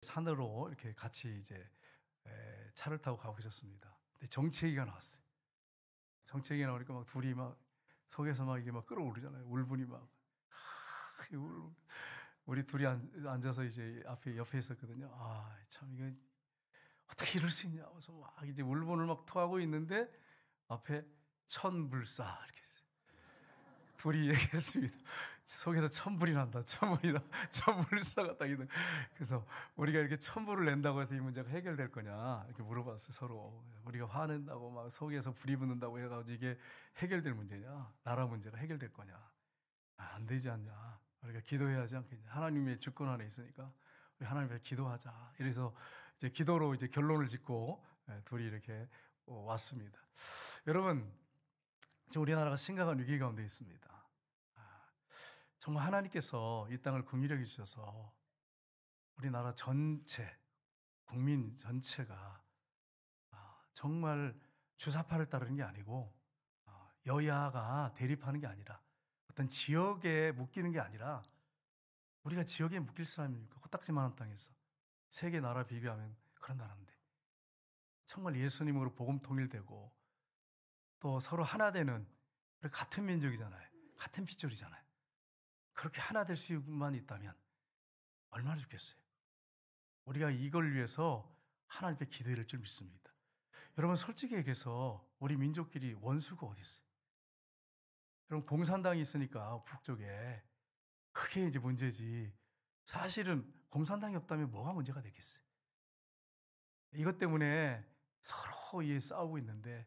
산으로 이렇게 같이 이제 차를 타고 가고 있었습니다. 근데 정체기가 나왔어요. 정체기가 나오니까 막 둘이 막 속에서 막 이게 막 끓어오르잖아요. 울분이 막. 우리 둘이 앉아서 이제 앞에 옆에 있었거든요. 아, 참 이거 어떻게 이럴 수 있냐. 그래서 막 이제 울분을 막 토하고 있는데 앞에 천불사 이렇게 둘이 얘기했습니다. 속에서 천불이 난다. 천불사가 딱 있는. 그래서 우리가 이렇게 천불을 낸다고 해서 이 문제가 해결될 거냐 이렇게 물어봤어요. 서로. 우리가 화낸다고 막 속에서 불이 붙는다고 해가지고 이게 해결될 문제냐, 나라 문제가 해결될 거냐. 안 되지 않냐. 우리가 기도해야지 않겠냐. 하나님의 주권 안에 있으니까 우리 하나님 앞에 기도하자. 이래서 이제 기도로 이제 결론을 짓고 둘이 이렇게 왔습니다. 여러분, 지금 우리나라가 심각한 위기 가운데 있습니다. 정말 하나님께서 이 땅을 긍휼히 여기셔서 우리나라 전체, 국민 전체가 정말 주사파를 따르는 게 아니고 여야가 대립하는 게 아니라 어떤 지역에 묶이는 게 아니라 우리가 지역에 묶일 사람입니까? 코딱지만한 땅에서 세계 나라 비교하면 그런 나라인데 정말 예수님으로 복음 통일되고 또 서로 하나 되는 같은 민족이잖아요. 같은 핏줄이잖아요. 그렇게 하나 될 수만 있다면 얼마나 좋겠어요. 우리가 이걸 위해서 하나님께 기도해야 될 줄 믿습니다. 여러분, 솔직히 얘기해서 우리 민족끼리 원수가 어디 있어요? 여러분, 공산당이 있으니까 북쪽에 그게 이제 문제지. 사실은 공산당이 없다면 뭐가 문제가 되겠어요? 이것 때문에 서로 싸우고 있는데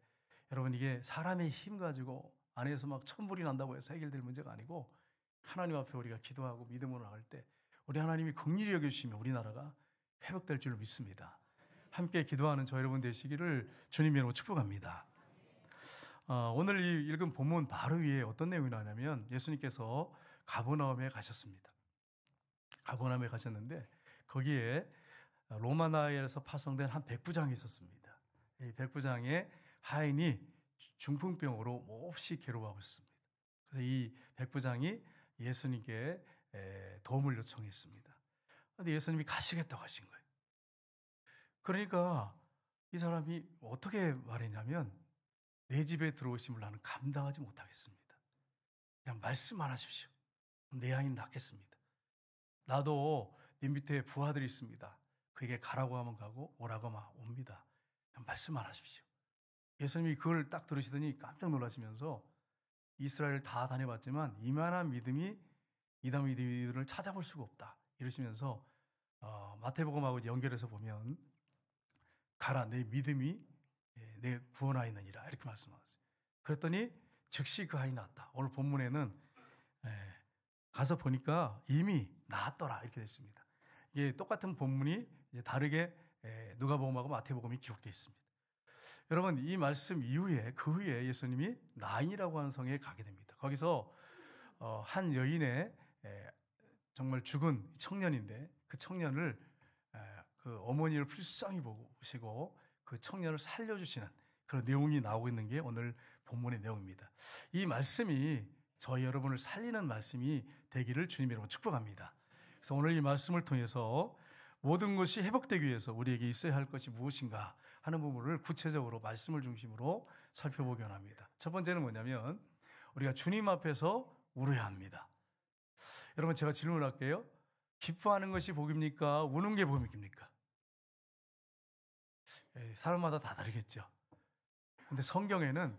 여러분, 이게 사람의 힘 가지고 안에서 막 천불이 난다고 해서 해결될 문제가 아니고 하나님 앞에 우리가 기도하고 믿음으로 나갈 때 우리 하나님이 긍휼히 여겨주시면 우리나라가 회복될 줄 믿습니다. 함께 기도하는 저 여러분 되시기를 주님 이름으로 축복합니다. 오늘 이 읽은 본문 바로 위에 어떤 내용이 나오냐면 예수님께서 가버나움에 가셨습니다. 가버나움에 가셨는데 거기에 로마나라에서 파송된 한 백부장이 있었습니다. 이 백부장의 하인이 중풍병으로 몹시 괴로워하고 있습니다. 그래서 이 백부장이 예수님께 도움을 요청했습니다. 그런데 예수님이 가시겠다고 하신 거예요. 그러니까 이 사람이 어떻게 말했냐면 내 집에 들어오심을 나는 감당하지 못하겠습니다. 그냥 말씀만 하십시오. 내 아이는 낫겠습니다. 나도 네 밑에 부하들이 있습니다. 그에게 가라고 하면 가고 오라고 하면 옵니다. 그냥 말씀만 하십시오. 예수님이 그걸 딱 들으시더니 깜짝 놀라시면서 이스라엘 다 다녀봤지만 이만한 믿음이 이단 믿음을 찾아볼 수가 없다. 이러시면서 마태복음하고 연결해서 보면 가라 내 믿음이 내 구원하였느니라 이렇게 말씀하셨어요. 그랬더니 즉시 그 아이 낳았다. 오늘 본문에는 가서 보니까 이미 낳았더라 이렇게 됐습니다. 이게 똑같은 본문이 이제 다르게 누가복음하고 마태복음이 기록되어 있습니다. 여러분, 이 말씀 이후에 그 후에 예수님이 나인이라고 하는 성에 가게 됩니다. 거기서 한 여인의 정말 죽은 청년인데 그 청년을 그 어머니를 불쌍히 보시고 그 청년을 살려주시는 그런 내용이 나오고 있는 게 오늘 본문의 내용입니다. 이 말씀이 저희 여러분을 살리는 말씀이 되기를 주님 여러분 축복합니다. 그래서 오늘 이 말씀을 통해서 모든 것이 회복되기 위해서 우리에게 있어야 할 것이 무엇인가 하는 부분을 구체적으로 말씀을 중심으로 살펴보기 원합니다. 첫 번째는 뭐냐면 우리가 주님 앞에서 울어야 합니다. 여러분, 제가 질문을 할게요. 기뻐하는 것이 복입니까? 우는 게 복입니까? 사람마다 다 다르겠죠. 근데 성경에는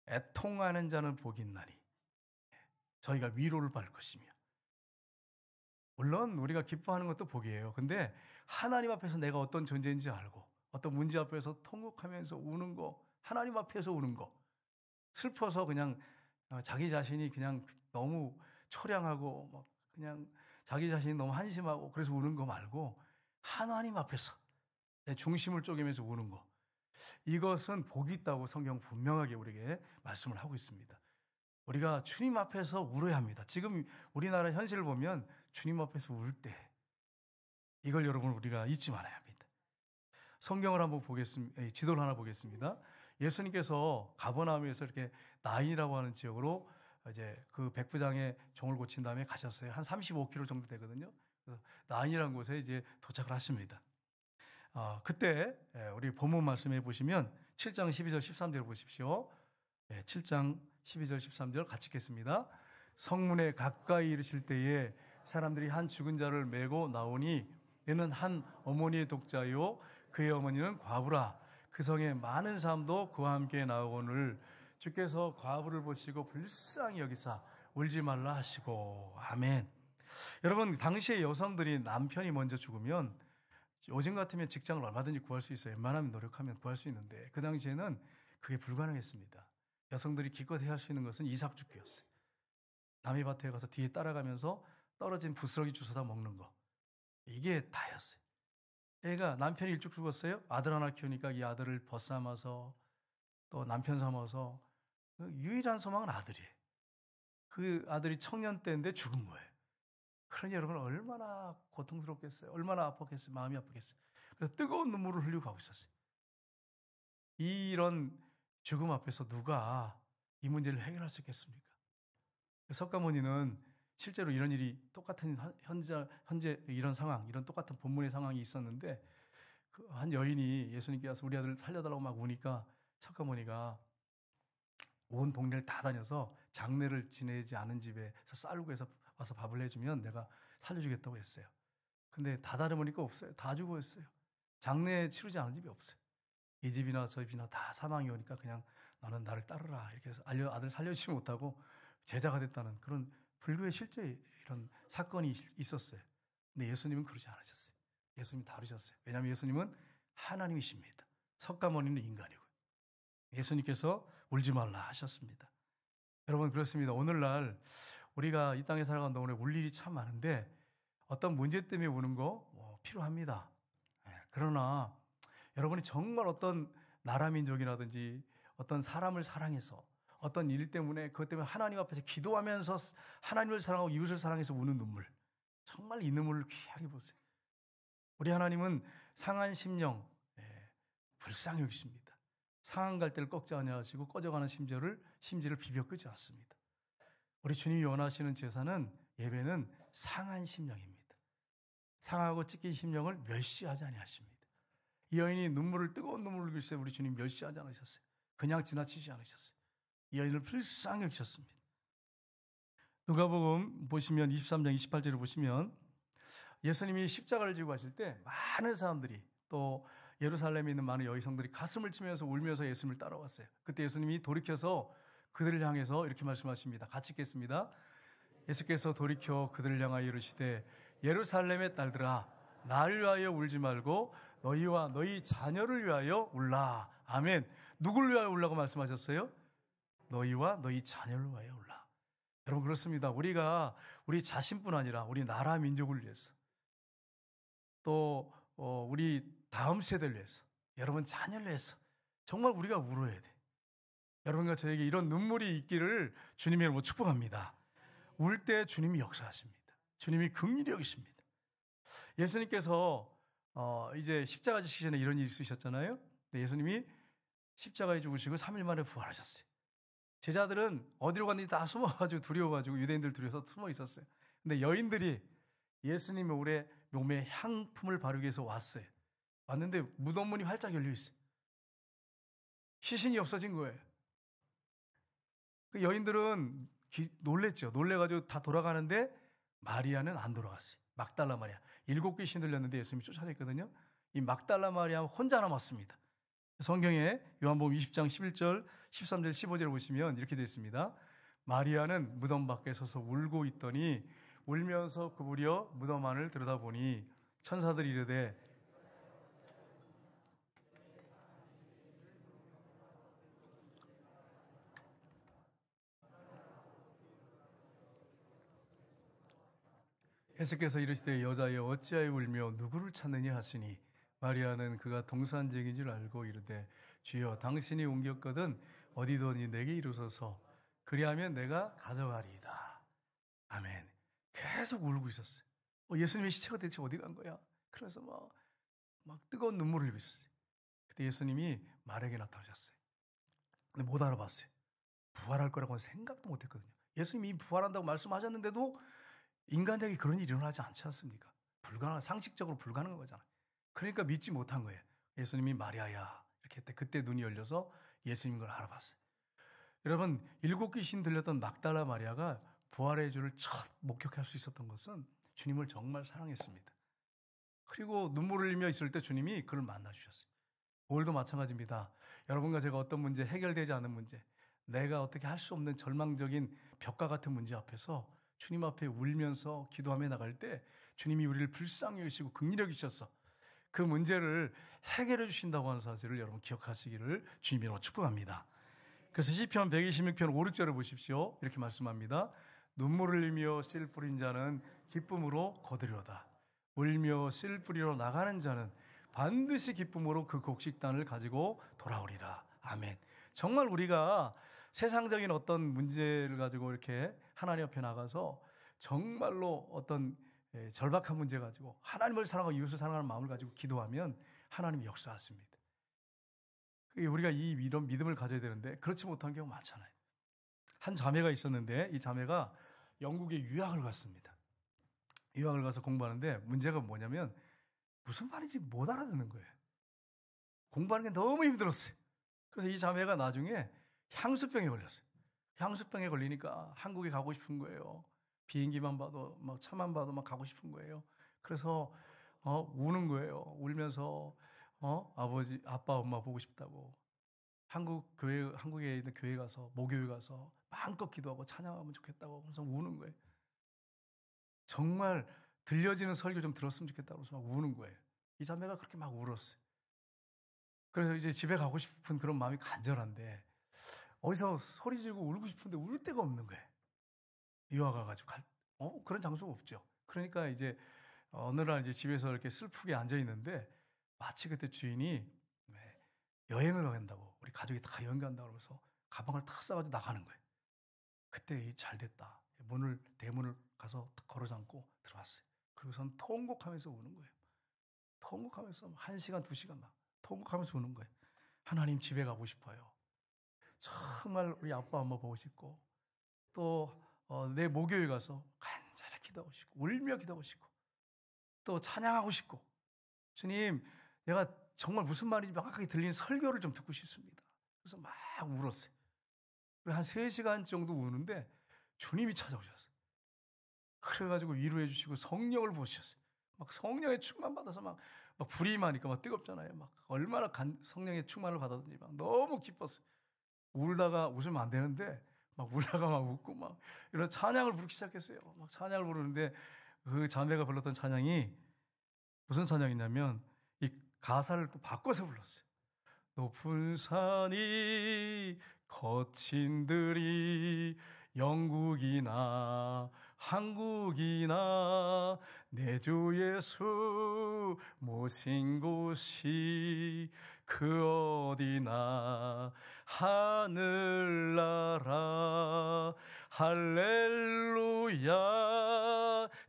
애통하는 자는 복이 있나니 저희가 위로를 받을 것이며, 물론 우리가 기뻐하는 것도 복이에요. 근데 하나님 앞에서 내가 어떤 존재인지 알고 어떤 문제 앞에서 통곡하면서 우는 거, 하나님 앞에서 우는 거, 슬퍼서 그냥 자기 자신이 그냥 너무 초량하고 막 그냥 자기 자신이 너무 한심하고 그래서 우는 거 말고 하나님 앞에서 내 중심을 쪼개면서 우는 거, 이것은 복이 있다고 성경 분명하게 우리에게 말씀을 하고 있습니다. 우리가 주님 앞에서 울어야 합니다. 지금 우리나라 현실을 보면 주님 앞에서 울 때 이걸 여러분 우리가 잊지 말아야 합니다. 성경을 한번 보겠습니다. 지도를 하나 보겠습니다. 예수님께서 가버나움에서 이렇게 나인이라고 하는 지역으로 이제 그 백부장의 종을 고친 다음에 가셨어요. 한 35km 정도 되거든요. 나인이라는 곳에 이제 도착을 하십니다. 그때 우리 본문 말씀해 보시면 7장 12절 13절 보십시오. 7장 12절 13절 같이 읽겠습니다. 성문에 가까이 이르실 때에 사람들이 한 죽은 자를 메고 나오니 이는 한 어머니의 독자요 그의 어머니는 과부라. 그 성에 많은 사람도 그와 함께 나오거늘 주께서 과부를 보시고 불쌍히 여기사 울지 말라 하시고. 아멘. 여러분, 당시의 여성들이 남편이 먼저 죽으면 요즘 같으면 직장을 얼마든지 구할 수 있어요. 웬만하면 노력하면 구할 수 있는데 그 당시에는 그게 불가능했습니다. 여성들이 기껏 해야 할 수 있는 것은 이삭죽기였어요. 남의 밭에 가서 뒤에 따라가면서 떨어진 부스러기 주워다 먹는 거. 이게 다였어요. 애가 남편이 일찍 죽었어요. 아들 하나 키우니까 이 아들을 벗삼아서 또 남편 삼아서 유일한 소망은 아들이에요. 그 아들이 청년 때인데 죽은 거예요. 그러니 여러분 얼마나 고통스럽겠어요. 얼마나 아팠겠어요. 마음이 아프겠어요. 그래서 뜨거운 눈물을 흘리고 가고 있었어요. 이런 죽음 앞에서 누가 이 문제를 해결할 수 있겠습니까? 석가모니는 실제로 이런 일이 똑같은 현재 이런 상황, 이런 똑같은 본문의 상황이 있었는데 한 여인이 예수님께 와서 우리 아들 살려달라고 막 우니까 석가모니가 온 동네를 다 다녀서 장례를 지내지 않은 집에서 쌀고 해서 와서 밥을 해주면 내가 살려주겠다고 했어요. 근데 다 다녀보니까 없어요. 다 죽어있어요. 장례 치르지 않은 집이 없어요. 이 집이나 저 집이나 다 사망이 오니까 그냥 너는 나를 따르라 이렇게 해서 아들 살려주지 못하고 제자가 됐다는 그런 불교의 실제 이런 사건이 있었어요. 근데 예수님은 그러지 않으셨어요. 예수님이 다르셨어요. 왜냐하면 예수님은 하나님이십니다. 석가모니는 인간이고요. 예수님께서 울지 말라 하셨습니다. 여러분 그렇습니다. 오늘날 우리가 이 땅에 살아가는 동안에 울 일이 참 많은데 어떤 문제 때문에 우는 거 필요합니다. 그러나 여러분이 정말 어떤 나라 민족이라든지 어떤 사람을 사랑해서 어떤 일 때문에 그것 때문에 하나님 앞에서 기도하면서 하나님을 사랑하고 이웃을 사랑해서 우는 눈물, 정말 이 눈물을 귀하게 보세요. 우리 하나님은 상한 심령 불쌍히 여기십니다. 상한 갈대를 꺾지 아니하시고 꺼져가는 심지를 비벼 끄지 않습니다. 우리 주님이 원하시는 제사는 예배는 상한 심령입니다. 상하고 찢긴 심령을 멸시하지 아니하십니다. 이 여인이 뜨거운 눈물을 흘릴 때 우리 주님 멸시하지 않으셨어요. 그냥 지나치지 않으셨어요. 이 여인을 불쌍히 여기셨습니다. 누가복음 보시면 23장 28절을 보시면 예수님이 십자가를 지고 가실 때 많은 사람들이 또 예루살렘에 있는 많은 여성들이 가슴을 치면서 울면서 예수님을 따라왔어요. 그때 예수님이 돌이켜서 그들을 향해서 이렇게 말씀하십니다. 같이 읽겠습니다. 예수께서 돌이켜 그들을 향하여 이르시되 예루살렘의 딸들아 나를 위하여 울지 말고 너희와 너희 자녀를 위하여 울라. 아멘. 누구를 위하여 울라고 말씀하셨어요? 너희와 너희 자녀를 위하여 울라. 여러분 그렇습니다. 우리가 우리 자신뿐 아니라 우리 나라 민족을 위해서 또 우리 다음 세대를 위해서 여러분 자녀를 위해서 정말 우리가 울어야 돼. 여러분과 저에게 이런 눈물이 있기를 주님의 이름으로 축복합니다. 울 때 주님이 역사하십니다. 주님이 긍휼히 여기십니다. 예수님께서 이제 십자가 지시기 전에 이런 일이 있으셨잖아요. 예수님이 십자가에 죽으시고 3일 만에 부활하셨어요. 제자들은 어디로 갔는지 다 숨어가지고 두려워가지고 유대인들 두려워서 숨어 있었어요. 근데 여인들이 예수님의 몸에 향품을 바르기 위해서 왔어요. 왔는데 무덤 문이 활짝 열려 있어요. 시신이 없어진 거예요. 그 여인들은 놀랬죠. 놀래가지고 다 돌아가는데 마리아는 안 돌아갔어요. 막달라 마리아. 7 귀신 들렸는데 예수님이 쫓아냈거든요. 이 막달라 마리아 혼자 남았습니다. 성경에 요한복음 20장 11절, 13절, 15절을 보시면 이렇게 되어 있습니다. 마리아는 무덤 밖에 서서 울고 있더니 울면서 구부려 무덤 안을 들여다보니 천사들이 이르되 예수께서 이르시되 여자여 어찌하여 울며 누구를 찾느냐 하시니 마리아는 그가 동산쟁인 줄 알고 이르되 주여 당신이 옮겼거든 어디더니 내게 이루소서 그리하면 내가 가져가리이다. 아멘. 계속 울고 있었어요. 예수님의 시체가 대체 어디 간 거야? 그래서 막 뜨거운 눈물을 흘리고 있었어요. 그때 예수님이 말에게 나타나셨어요. 근데 못 알아봤어요. 부활할 거라고는 생각도 못 했거든요. 예수님이 부활한다고 말씀하셨는데도 인간에게 그런 일이 일어나지 않지 않습니까? 상식적으로 불가능한 거잖아요. 그러니까 믿지 못한 거예요. 예수님이 마리아야 이렇게 했대. 그때 눈이 열려서 예수님 걸 알아봤어요. 여러분, 7 귀신 들렸던 막달라 마리아가 부활의 주를 첫 목격할 수 있었던 것은 주님을 정말 사랑했습니다. 그리고 눈물을 흘리며 있을 때 주님이 그를 만나 주셨어요. 오늘도 마찬가지입니다. 여러분과 제가 어떤 문제, 해결되지 않은 문제, 내가 어떻게 할 수 없는 절망적인 벽과 같은 문제 앞에서 주님 앞에 울면서 기도하며 나갈 때 주님이 우리를 불쌍히 여기시고 긍휼히 여기셔서 그 문제를 해결해 주신다고 하는 사실을 여러분 기억하시기를 주님으로 축복합니다. 그래서 시편 126편 5, 6절을 보십시오. 이렇게 말씀합니다. 눈물을 흘리며 씨 뿌린 자는 기쁨으로 거두리로다. 울며 씨 뿌리러 나가는 자는 반드시 기쁨으로 그 곡식단을 가지고 돌아오리라. 아멘. 정말 우리가 세상적인 어떤 문제를 가지고 이렇게 하나님 앞에 나가서 정말로 어떤 절박한 문제 가지고 하나님을 사랑하고 이웃을 사랑하는 마음을 가지고 기도하면 하나님이 역사하십니다. 우리가 이런 믿음을 가져야 되는데 그렇지 못한 경우 많잖아요. 한 자매가 있었는데 이 자매가 영국에 유학을 갔습니다. 유학을 가서 공부하는데 문제가 뭐냐면 무슨 말인지 못 알아듣는 거예요. 공부하는 게 너무 힘들었어요. 그래서 이 자매가 나중에 향수병에 걸렸어요. 향수병에 걸리니까 한국에 가고 싶은 거예요. 비행기만 봐도 막 차만 봐도 막 가고 싶은 거예요. 그래서 우는 거예요. 울면서 아버지, 아빠, 엄마 보고 싶다고. 한국에 있는 교회 가서 목요일 가서 마음껏 기도하고 찬양하면 좋겠다고 그래서 우는 거예요. 정말 들려지는 설교 좀 들었으면 좋겠다고 해서 막 우는 거예요. 이 자매가 그렇게 막 울었어요. 그래서 이제 집에 가고 싶은 그런 마음이 간절한데 어디서 소리 지르고 울고 싶은데 울 데가 없는 거예요. 유학 가가지고 그런 장소가 없죠. 그러니까 이제 어느 날 이제 집에서 이렇게 슬프게 앉아 있는데 마치 그때 주인이 여행을 간다고 우리 가족이 다 여행 간다고 그러면서 가방을 탁 싸가지고 나가는 거예요. 그때 잘 됐다. 대문을 가서 걸어 잠고 들어왔어요. 그리고선 통곡하면서 우는 거예요. 통곡하면서 1시간, 2시간 막 통곡하면서 우는 거예요. 하나님 집에 가고 싶어요. 정말 우리 아빠, 엄마 보고 싶고 또 내 목요일 가서 간절히 기도하고 싶고 울며 기도하고 싶고 또 찬양하고 싶고 주님 내가 정말 무슨 말인지 명확하게 들리는 설교를 좀 듣고 싶습니다. 그래서 막 울었어요. 그리고 한 3시간 정도 우는데 주님이 찾아오셨어요. 그래가지고 위로해 주시고 성령을 부으셨어요. 막 성령의 충만 받아서 막 불이 임하니까 막 뜨겁잖아요. 막 얼마나 성령의 충만을 받았는지 막 너무 기뻤어요. 울다가 웃으면 안 되는데 막 울다가 막 웃고 막 이런 찬양을 부르기 시작했어요. 막 찬양을 부르는데 그 자매가 불렀던 찬양이 무슨 찬양이냐면 이 가사를 또 바꿔서 불렀어요. 높은 산이 거친 들이 영국이나 한국이나 내 주 예수 모신 곳이 그 어디나 하늘나라 할렐루야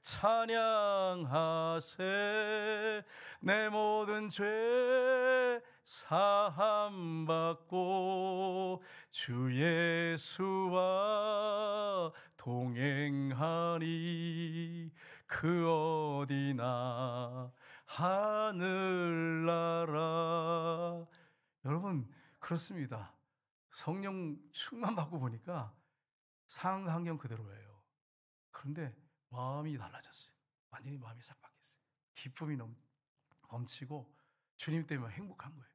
찬양하세 내 모든 죄 사함 받고 주 예수와 동행하니 그 어디나 하늘나라. 여러분 그렇습니다. 성령 충만 받고 보니까 상황 환경 그대로예요. 그런데 마음이 달라졌어요. 완전히 마음이 싹 바뀌었어요. 기쁨이 넘치고 주님 때문에 행복한 거예요.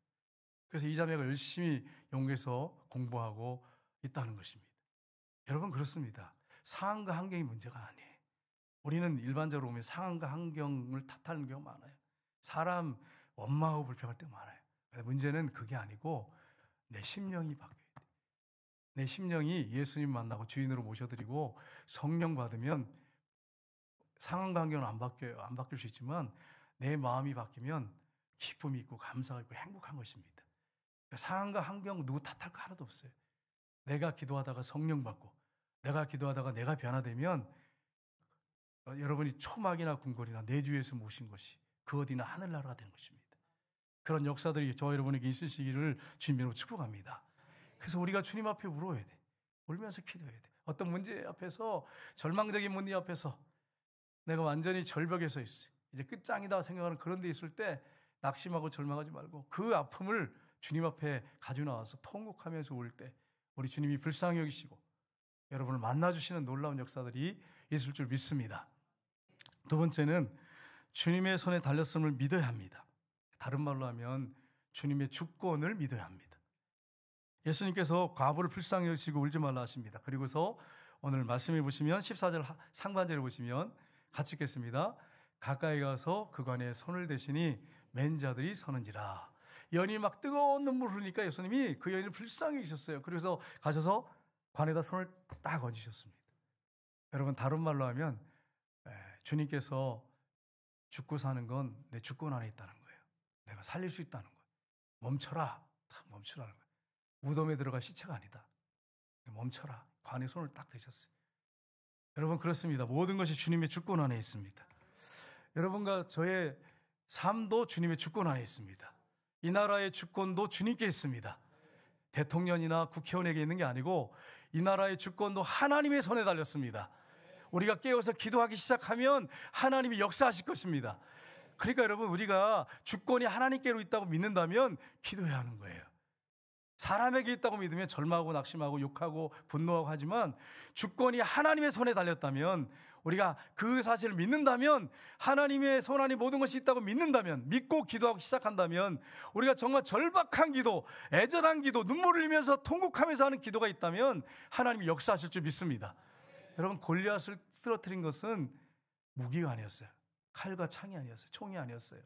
그래서 이 자매가 열심히 영국에서 공부하고 있다는 것입니다. 여러분 그렇습니다. 상황과 환경이 문제가 아니에요. 우리는 일반적으로 보면 상황과 환경을 탓하는 경우가 많아요. 사람 원망하고 불평할 때가 많아요. 문제는 그게 아니고 내 심령이 바뀌어야 돼요. 내 심령이 예수님 만나고 주인으로 모셔드리고 성령 받으면 상황과 환경은 안 바뀌어요. 안 바뀔 수 있지만 내 마음이 바뀌면 기쁨이 있고 감사가 있고 행복한 것입니다. 상황과 환경 누구 탓할 거 하나도 없어요. 내가 기도하다가 성령 받고 내가 기도하다가 내가 변화되면 여러분이 초막이나 궁궐이나 내 주에서 모신 것이 그 어디나 하늘나라가 되는 것입니다. 그런 역사들이 저와 여러분에게 있으시기를 주님으로 축복합니다. 그래서 우리가 주님 앞에 울어야 돼. 울면서 기도해야 돼. 어떤 문제 앞에서 절망적인 문제 앞에서 내가 완전히 절벽에 서 있어요. 이제 끝장이다 생각하는 그런 데 있을 때 낙심하고 절망하지 말고 그 아픔을 주님 앞에 가지고 나와서 통곡하면서 울 때 우리 주님이 불쌍히 여기시고 여러분을 만나주시는 놀라운 역사들이 있을 줄 믿습니다. 두 번째는 주님의 손에 달렸음을 믿어야 합니다. 다른 말로 하면 주님의 주권을 믿어야 합니다. 예수님께서 과부를 불쌍히 여기시고 울지 말라 하십니다. 그리고서 오늘 말씀해 보시면 14절 상반절에 보시면 같이 읽겠습니다. 가까이 가서 그관에 손을 대시니 맨 자들이 서는지라. 여인이 막 뜨거운 눈물 흘리니까 예수님이 그 여인을 불쌍히 여기셨어요. 그래서 가셔서 관에다 손을 딱 얹으셨습니다. 여러분 다른 말로 하면 주님께서 죽고 사는 건 내 주권 안에 있다는 거예요. 내가 살릴 수 있다는 거예요. 멈춰라. 딱 멈추라는 거예요. 무덤에 들어갈 시체가 아니다. 멈춰라. 관에 손을 딱 대셨어요. 여러분 그렇습니다. 모든 것이 주님의 주권 안에 있습니다. 여러분과 저의 삶도 주님의 주권 안에 있습니다. 이 나라의 주권도 주님께 있습니다. 대통령이나 국회의원에게 있는 게 아니고 이 나라의 주권도 하나님의 손에 달렸습니다. 우리가 깨어서 기도하기 시작하면 하나님이 역사하실 것입니다. 그러니까 여러분 우리가 주권이 하나님께로 있다고 믿는다면 기도해야 하는 거예요. 사람에게 있다고 믿으면 절망하고 낙심하고 욕하고 분노하고 하지만 주권이 하나님의 손에 달렸다면 우리가 그 사실을 믿는다면 하나님의 손 안에 모든 것이 있다고 믿는다면 믿고 기도하고 시작한다면 우리가 정말 절박한 기도, 애절한 기도, 눈물을 흘리면서 통곡하면서 하는 기도가 있다면 하나님이 역사하실 줄 믿습니다. 여러분 골리앗을 쓰러뜨린 것은 무기가 아니었어요. 칼과 창이 아니었어요. 총이 아니었어요.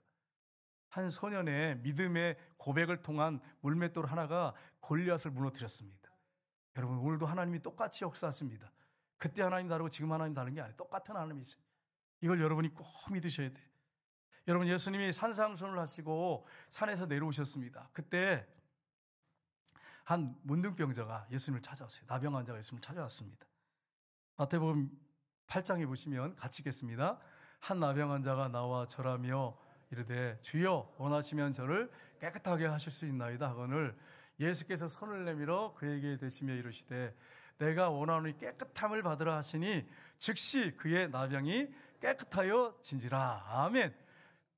한 소년의 믿음의 고백을 통한 물맷돌 하나가 골리앗을 무너뜨렸습니다. 여러분 오늘도 하나님이 똑같이 역사하십니다. 그때 하나님 다르고 지금 하나님 다른 게 아니에요. 똑같은 하나님이 있어요. 이걸 여러분이 꼭 믿으셔야 돼요. 여러분 예수님이 산상순을 하시고 산에서 내려오셨습니다. 그때 한 문둥병자가 예수님을 찾아왔어요. 나병 환자가 예수님을 찾아왔습니다. 마태복음 8장에 보시면 같이 읽겠습니다. 한 나병 환자가 나와 절하며 이르되 주여 원하시면 저를 깨끗하게 하실 수 있나이다 하거늘 예수께서 손을 내밀어 그에게 대시며 이르시되 내가 원하노니 깨끗함을 받으라 하시니 즉시 그의 나병이 깨끗하여 진지라. 아멘.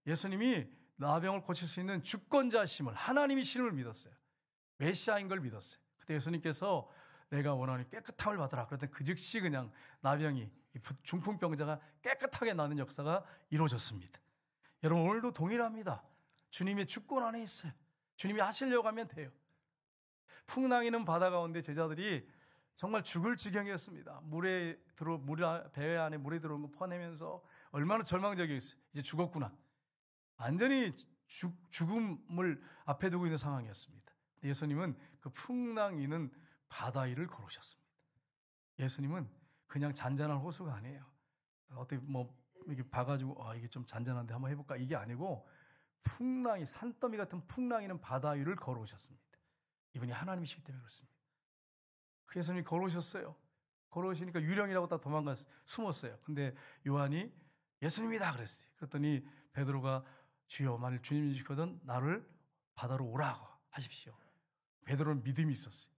예수님이 나병을 고칠 수 있는 주권자심을 하나님이심을 믿었어요. 메시아인 걸 믿었어요. 그때 예수님께서 내가 원하노니 깨끗함을 받으라 그랬더니 그 즉시 그냥 나병이 중풍병자가 깨끗하게 나는 역사가 이루어졌습니다. 여러분 오늘도 동일합니다. 주님의 주권 안에 있어요. 주님이 하시려고 하면 돼요. 풍랑이는 바다 가운데 제자들이 정말 죽을 지경이었습니다. 배 안에 물에 들어온 거 퍼내면서 얼마나 절망적이었어요. 이제 죽었구나. 완전히 죽음을 앞에 두고 있는 상황이었습니다. 예수님은 그 풍랑 위는 바다 위를 걸으셨습니다. 예수님은 그냥 잔잔한 호수가 아니에요. 어떻게 이렇게 봐가지고 이게 좀 잔잔한데 한번 해볼까 이게 아니고 풍랑이 산더미 같은 풍랑이 있는 바다 위를 걸어오셨습니다. 이분이 하나님이시기 때문에 그렇습니다. 그 예수님이 걸어오셨어요. 걸어오시니까 유령이라고 다 숨었어요. 근데 요한이 예수님이다 그랬어요. 그랬더니 베드로가 주여 만일 주님이시거든 나를 바다로 오라고 하십시오. 베드로는 믿음이 있었어요.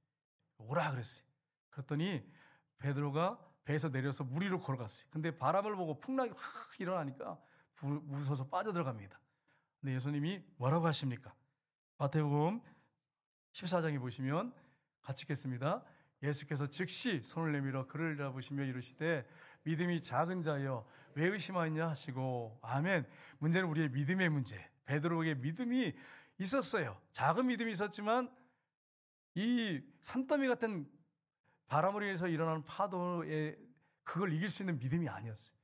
오라 그랬어요. 그랬더니 베드로가 배에서 내려서 물 위로 걸어갔어요. 근데 바람을 보고 풍랑이 확 일어나니까 무서워서 빠져들어갑니다. 근데 예수님이 뭐라고 하십니까? 마태복음 14장에 보시면 같이 읽겠습니다. 예수께서 즉시 손을 내밀어 그를 잡으시며 이르시되 믿음이 작은 자여 왜 의심하였냐 하시고 아멘. 문제는 우리의 믿음의 문제. 베드로에게 믿음이 있었어요. 작은 믿음이 있었지만 이 산더미 같은 바람으로 인해서 일어나는 파도에 그걸 이길 수 있는 믿음이 아니었어요.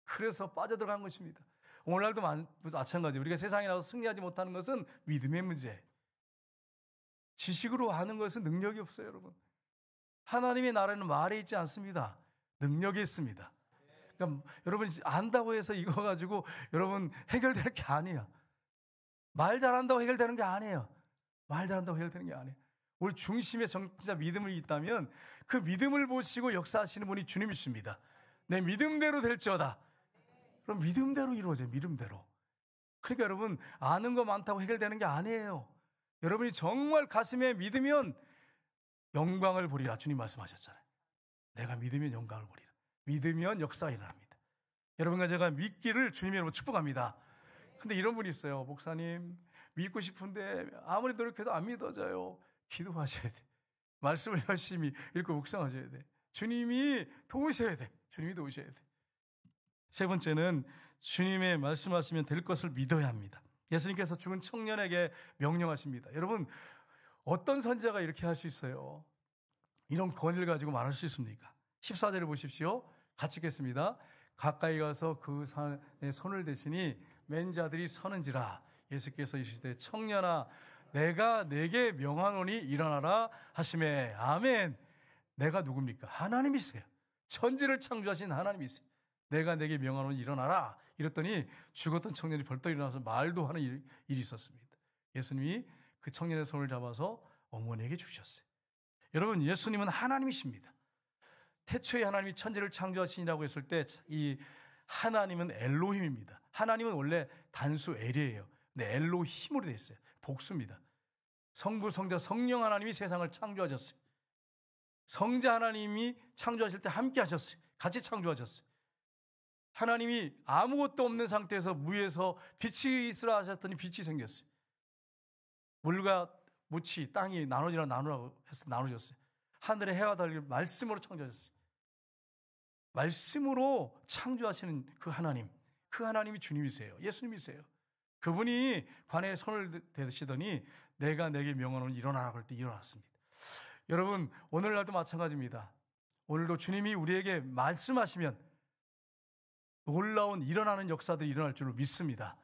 그래서 빠져들어간 것입니다. 오늘날도 마찬가지예요. 우리가 세상에 나와서 승리하지 못하는 것은 믿음의 문제예요. 지식으로 아는 것은 능력이 없어요, 여러분. 하나님의 나라는 말에 있지 않습니다. 능력이 있습니다. 그러니까 여러분 안다고 해서 이거 가지고 여러분 해결될 게 아니에요. 말 잘한다고 해결되는 게 아니에요. 말 잘한다고 해결되는 게 아니에요. 우리 중심에 진짜 믿음이 있다면 그 믿음을 보시고 역사하시는 분이 주님이십니다. 내 믿음대로 될지어다. 그럼 믿음대로 이루어져요. 믿음대로. 그러니까 여러분 아는 거 많다고 해결되는 게 아니에요. 여러분이 정말 가슴에 믿으면 영광을 보리라. 주님 말씀하셨잖아요. 내가 믿으면 영광을 보리라. 믿으면 역사가 일어납니다. 여러분과 제가 믿기를 주님의 이름으로 축복합니다. 근데 이런 분이 있어요. 목사님, 믿고 싶은데 아무리 노력해도 안 믿어져요. 기도하셔야 돼. 말씀을 열심히 읽고 묵상하셔야 돼. 주님이 도우셔야 돼. 주님이 도우셔야 돼. 세 번째는 주님의 말씀하시면 될 것을 믿어야 합니다. 예수님께서 죽은 청년에게 명령하십니다. 여러분, 어떤 선지자가 이렇게 할 수 있어요? 이런 권위를 가지고 말할 수 있습니까? 14절을 보십시오. 같이 읽겠습니다. 가까이 가서 그 산에 손을 대시니 맨 자들이 서는지라. 예수께서 이르시되 청년아 내가 내게 명하노니 일어나라 하시매. 아멘. 내가 누굽니까? 하나님이세요. 천지를 창조하신 하나님이세요. 내가 내게 명하노니 일어나라. 이랬더니 죽었던 청년이 벌떡 일어나서 말도 하는 일이 있었습니다. 예수님이 그 청년의 손을 잡아서 어머니에게 주셨어요. 여러분, 예수님은 하나님이십니다. 태초에 하나님이 천지를 창조하시니라고 했을 때 이 하나님은 엘로힘입니다. 하나님은 원래 단수 엘이에요. 근데 엘로힘으로 되어 있어요. 복수입니다. 성부, 성자, 성령 하나님이 세상을 창조하셨어요. 성자 하나님이 창조하실 때 함께 하셨어요. 같이 창조하셨어요. 하나님이 아무것도 없는 상태에서 무에서 빛이 있으라 하셨더니 빛이 생겼어요. 물과 무치, 땅이 나누라고 해서 나누셨어요. 하늘의 해와 달을 말씀으로 창조하셨어요. 말씀으로 창조하시는 그 하나님이 주님이세요. 예수님이세요. 그분이 관에 손을 대시더니 내가 내게 명하노니 일어나라 그럴 때 일어났습니다. 여러분, 오늘날도 마찬가지입니다. 오늘도 주님이 우리에게 말씀하시면 놀라운 일어나는 역사들이 일어날 줄로 믿습니다.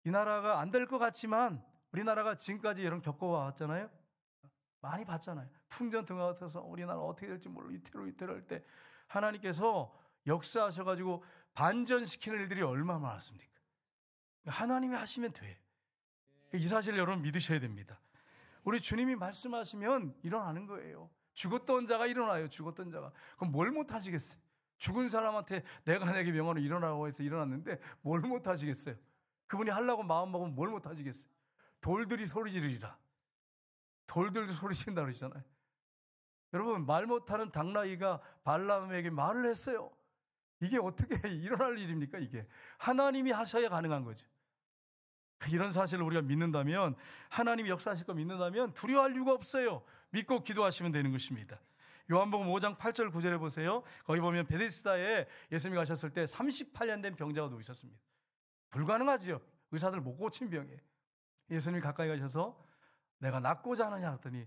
이 나라가 안 될 것 같지만 우리나라가 지금까지 이런 겪어왔잖아요. 많이 봤잖아요. 풍전등화 같아서 우리나라 어떻게 될지 몰라 이태로 할 때 하나님께서 역사하셔가지고 반전시키는 일들이 얼마나 많았습니까? 하나님이 하시면 돼. 이 사실을 여러분 믿으셔야 됩니다. 우리 주님이 말씀하시면 일어나는 거예요. 죽었던 자가 일어나요. 죽었던 자가. 그럼 뭘 못하시겠어요? 죽은 사람한테 내가 내게 명하노니 일어나고 해서 일어났는데 뭘 못하시겠어요? 그분이 하려고 마음먹으면 뭘 못하시겠어요? 돌들이 소리 지르리라. 돌들도 소리 지른다 그러시잖아요. 여러분, 말 못하는 당나귀가 발람에게 말을 했어요. 이게 어떻게 일어날 일입니까? 이게 하나님이 하셔야 가능한 거죠. 이런 사실을 우리가 믿는다면, 하나님이 역사하실 거 믿는다면 두려워할 이유가 없어요. 믿고 기도하시면 되는 것입니다. 요한복음 5장 8절 9절에 보세요. 거기 보면 베데스다에 예수님이 가셨을 때 38년 된 병자가 누워 있었습니다. 불가능하지요. 의사들 못 고친 병이에요. 예수님이 가까이 가셔서 내가 낫고자 하느냐 했더니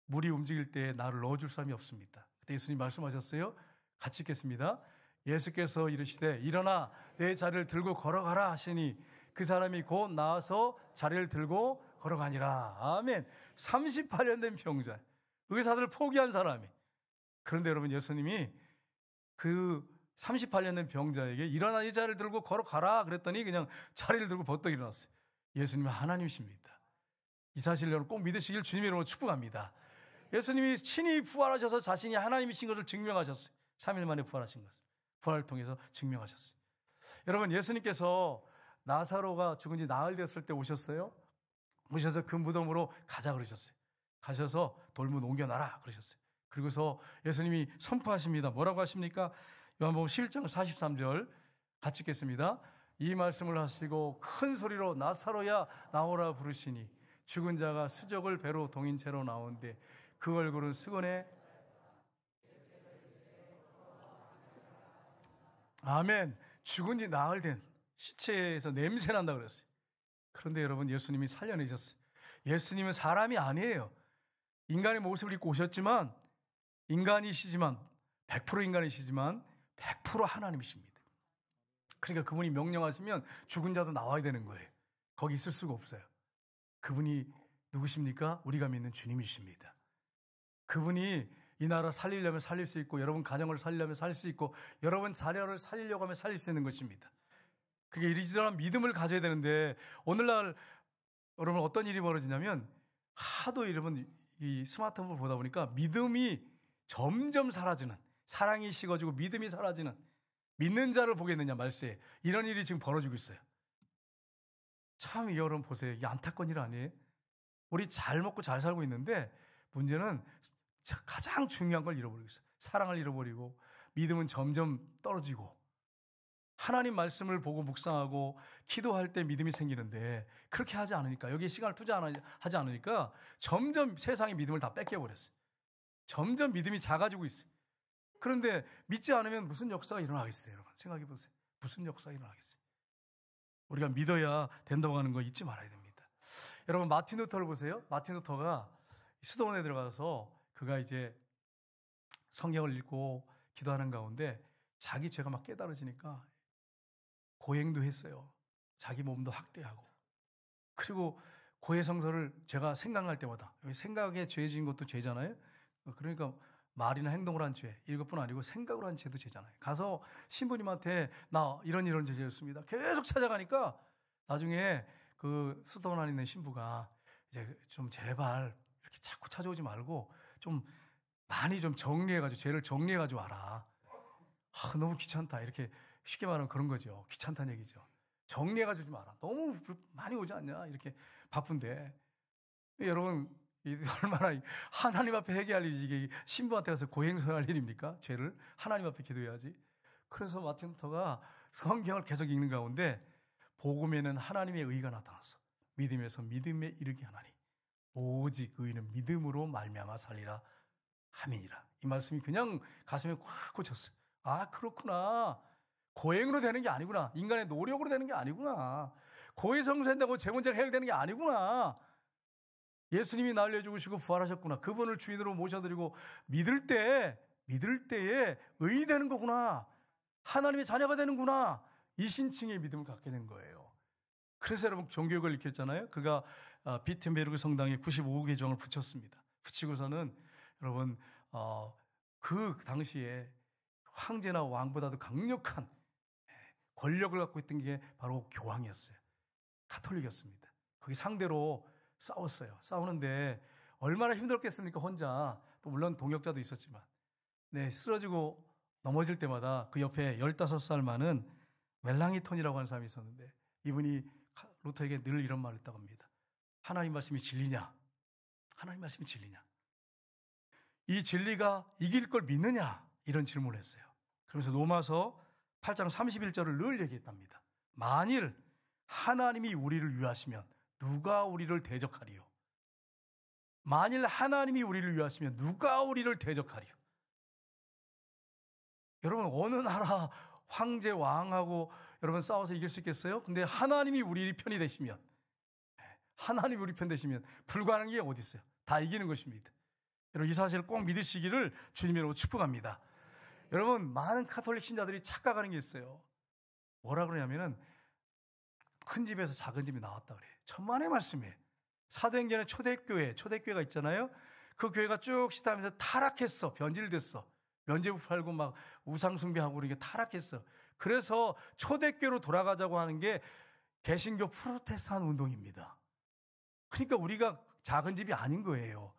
물이 움직일 때 나를 넣어줄 사람이 없습니다. 그때 예수님 말씀하셨어요. 같이 읽겠습니다. 예수께서 이르시되 일어나 내 자리를 들고 걸어가라 하시니 그 사람이 곧 나와서 자리를 들고 걸어가니라. 아멘. 38년 된 병자, 의사들을 포기한 사람이. 그런데 여러분, 예수님이 그 38년 된 병자에게 일어나 이 자리를 들고 걸어가라 그랬더니 그냥 자리를 들고 벌떡 일어났어요. 예수님은 하나님이십니다. 이 사실을 여러분 꼭 믿으시길 주님의 이름으로 축복합니다. 예수님이 친히 부활하셔서 자신이 하나님이신 것을 증명하셨어요. 3일 만에 부활하신 것을. 부활을 통해서 증명하셨어요. 여러분, 예수님께서 나사로가 죽은 지 나흘 됐을 때 오셨어요. 오셔서 그 무덤으로 가자 그러셨어요. 가셔서 돌문 옮겨놔라 그러셨어요. 그리고서 예수님이 선포하십니다. 뭐라고 하십니까? 요한복음 11장 43절 같이 읽겠습니다. 이 말씀을 하시고 큰 소리로 나사로야 나오라 부르시니 죽은 자가 수족을 배로 동인 채로 나오는데 그 얼굴은 수건에. 아멘. 죽은 지 나흘 된 시체에서 냄새 난다 그랬어요. 그런데 여러분, 예수님이 살려내셨어요. 예수님은 사람이 아니에요. 인간의 모습을 입고 오셨지만, 인간이시지만 100% 인간이시지만 100% 하나님이십니다. 그러니까 그분이 명령하시면 죽은 자도 나와야 되는 거예요. 거기 있을 수가 없어요. 그분이 누구십니까? 우리가 믿는 주님이십니다. 그분이 이 나라 살리려면 살릴 수 있고, 여러분 가정을 살리려면 살릴 수 있고, 여러분 자녀를 살리려고 하면 살릴 수 있는 것입니다. 그게 이리저리한 믿음을 가져야 되는데, 오늘날 여러분 어떤 일이 벌어지냐면, 하도 여러분 이 스마트폰을 보다 보니까 믿음이 점점 사라지는, 사랑이 식어지고 믿음이 사라지는, 믿는 자를 보겠느냐 말세에, 이런 일이 지금 벌어지고 있어요. 참 여러분 보세요. 이게 안타까운 일 아니에요? 우리 잘 먹고 잘 살고 있는데 문제는 가장 중요한 걸 잃어버리고 있어요. 사랑을 잃어버리고 믿음은 점점 떨어지고 하나님 말씀을 보고 묵상하고 기도할 때 믿음이 생기는데 그렇게 하지 않으니까, 여기에 시간을 투자하지 않으니까 점점 세상의 믿음을 다 뺏겨버렸어요. 점점 믿음이 작아지고 있어요. 그런데 믿지 않으면 무슨 역사가 일어나겠어요? 여러분 생각해 보세요. 무슨 역사가 일어나겠어요? 우리가 믿어야 된다고 하는 거 잊지 말아야 됩니다. 여러분 마틴 루터를 보세요. 마틴 루터가 수도원에 들어가서 그가 이제 성경을 읽고 기도하는 가운데 자기 죄가 막 깨달아지니까 고행도 했어요. 자기 몸도 학대하고. 그리고 고해성서를 제가 생각날 때마다, 생각에 죄 지은 것도 죄잖아요. 그러니까 말이나 행동을 한 죄, 이것뿐 아니고 생각을 한 죄도 죄잖아요. 가서 신부님한테 나 이런 죄였습니다. 계속 찾아가니까 나중에 그 수도원 안에 있는 신부가 이제 좀 제발 이렇게 자꾸 찾아오지 말고 좀 많이 좀 정리해가지고 죄를 정리해가지고 와라. 너무 귀찮다. 이렇게 쉽게 말하면 그런 거죠. 귀찮다는 얘기죠. 정리해가지고 좀 와라. 너무 많이 오지 않냐? 이렇게 바쁜데. 여러분 얼마나 하나님 앞에 회개할 일이지, 이게 신부한테 가서 고행할 일입니까? 죄를 하나님 앞에 기도해야지. 그래서 마틴 루터가 성경을 계속 읽는 가운데 복음에는 하나님의 의가 나타났어. 믿음에서 믿음에 이르게 하나니 오직 의인은 믿음으로 말미암아 살리라 함이니라. 이 말씀이 그냥 가슴에 꽉 꽂혔어요. 아, 그렇구나. 고행으로 되는 게 아니구나. 인간의 노력으로 되는 게 아니구나. 고해성사한다고 제 문제가 해결되는 게 아니구나. 예수님이 날 위해 죽으시고 부활하셨구나. 그분을 주인으로 모셔드리고 믿을 때에 의인이 되는 거구나. 하나님의 자녀가 되는구나. 이 신칭의 믿음을 갖게 된 거예요. 그래서 여러분 종교육을 익혔잖아요. 그가 비텐베르그 성당에 95개 종을 붙였습니다. 붙이고서는 여러분 그 당시에 황제나 왕보다도 강력한 권력을 갖고 있던 게 바로 교황이었어요. 가톨릭이었습니다. 거기 상대로 싸웠어요. 싸우는데 얼마나 힘들었겠습니까? 혼자. 또 물론 동역자도 있었지만. 네, 쓰러지고 넘어질 때마다 그 옆에 15살 많은 멜랑이톤이라고 하는 사람이 있었는데 이분이 루터에게 늘 이런 말을 했다고 합니다. 하나님 말씀이 진리냐? 하나님 말씀이 진리냐? 이 진리가 이길 걸 믿느냐? 이런 질문을 했어요. 그러면서 로마서 8장 31절을 늘 얘기했답니다. 만일 하나님이 우리를 위하시면 누가 우리를 대적하리요? 만일 하나님이 우리를 위하시면 누가 우리를 대적하리요? 여러분 어느 나라 황제 왕하고 여러분 싸워서 이길 수 있겠어요? 근데 하나님이 우리 편이 되시면, 하나님이 우리 편 되시면 불가능한 게 어디 있어요? 다 이기는 것입니다. 여러분 이 사실을 꼭 믿으시기를 주님으로 축복합니다. 여러분 많은 가톨릭 신자들이 착각하는 게 있어요. 뭐라 그러냐면은 큰 집에서 작은 집이 나왔다 그래요. 천만의 말씀이에요. 사도행전에 초대교회가 있잖아요. 그 교회가 쭉 시다하면서 타락했어. 변질됐어. 면죄부 팔고 막 우상숭배하고 그러니까 타락했어. 그래서 초대교회로 돌아가자고 하는 게 개신교 프로테스탄 운동입니다. 그러니까 우리가 작은 집이 아닌 거예요.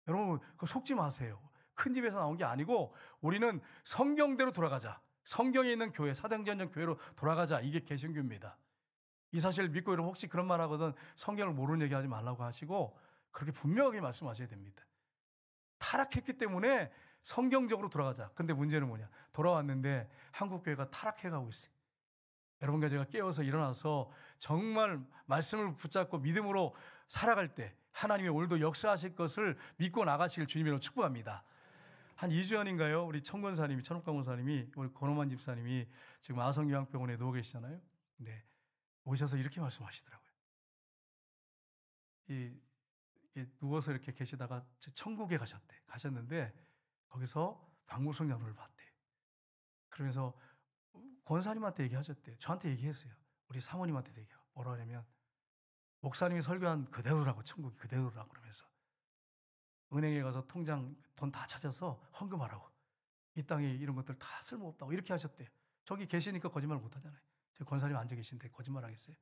여러분 그거 속지 마세요. 큰 집에서 나온 게 아니고 우리는 성경대로 돌아가자. 성경에 있는 교회, 사도행전 교회로 돌아가자. 이게 개신교입니다. 이 사실을 믿고 여러분 혹시 그런 말 하거든 성경을 모르는 얘기 하지 말라고 하시고 그렇게 분명하게 말씀하셔야 됩니다. 타락했기 때문에 성경적으로 돌아가자. 근데 문제는 뭐냐? 돌아왔는데 한국교회가 타락해가고 있어요. 여러분과 제가 깨어서 일어나서 정말 말씀을 붙잡고 믿음으로 살아갈 때 하나님이 오늘도 역사하실 것을 믿고 나가시길 주님으로 축복합니다. 한 2주 전인가요? 우리 천옥강 권사님이 우리 권호만 집사님이 지금 아성요양병원에 누워 계시잖아요. 네. 오셔서 이렇게 말씀하시더라고요. 누워서 이렇게 계시다가 천국에 가셨는데 거기서 박무성 장로를 봤대. 그러면서 권사님한테 얘기하셨대. 저한테 얘기했어요. 우리 사모님한테도 얘기하고. 뭐라 하냐면 목사님이 설교한 그대로라고, 천국이 그대로라고 그러면서 은행에 가서 통장 돈 다 찾아서 헌금하라고. 이 땅에 이런 것들 다 쓸모없다고 이렇게 하셨대요. 저기 계시니까 거짓말 못하잖아요. 저 권사님 앉아 계신데 거짓말 하겠어요?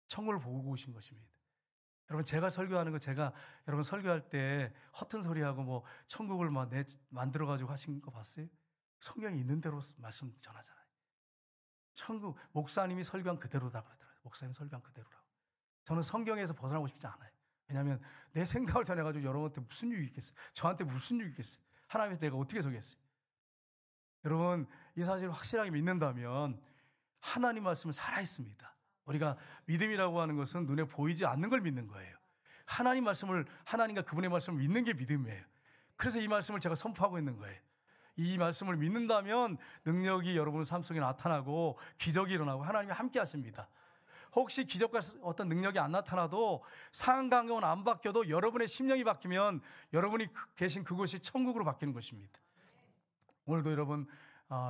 천국을 보고 오신 것입니다. 여러분 제가 설교하는 거 제가 여러분 설교할 때 허튼 소리하고 뭐 천국을 막 만들어가지고 하신 거 봤어요? 성경에 있는 대로 말씀 전하잖아요. 천국 목사님이 설교한 그대로다 그러더라고요. 목사님 설교한 그대로라고. 저는 성경에서 벗어나고 싶지 않아요. 왜냐하면 내 생각을 전해가지고 여러분한테 무슨 유익이 있겠어요? 저한테 무슨 유익이 있겠어요? 하나님한테 내가 어떻게 속였어요? 여러분 이 사실을 확실하게 믿는다면 하나님 말씀은 살아있습니다. 우리가 믿음이라고 하는 것은 눈에 보이지 않는 걸 믿는 거예요. 하나님 말씀을, 하나님과 그분의 말씀을 믿는 게 믿음이에요. 그래서 이 말씀을 제가 선포하고 있는 거예요. 이 말씀을 믿는다면 능력이 여러분 삶 속에 나타나고 기적이 일어나고 하나님이 함께 하십니다. 혹시 기적과 어떤 능력이 안 나타나도 상황 강경은 안 바뀌어도 여러분의 심령이 바뀌면 여러분이 계신 그곳이 천국으로 바뀌는 것입니다. 오늘도 여러분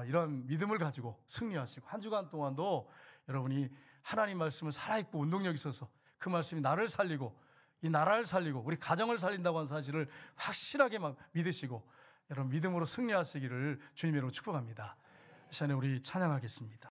이런 믿음을 가지고 승리하시고 한 주간 동안도 여러분이 하나님 말씀을 살아있고 운동력이 있어서 그 말씀이 나를 살리고 이 나라를 살리고 우리 가정을 살린다고 하는 사실을 확실하게 막 믿으시고 여러분 믿음으로 승리하시기를 주님으로 축복합니다. 이 시간에 우리 찬양하겠습니다.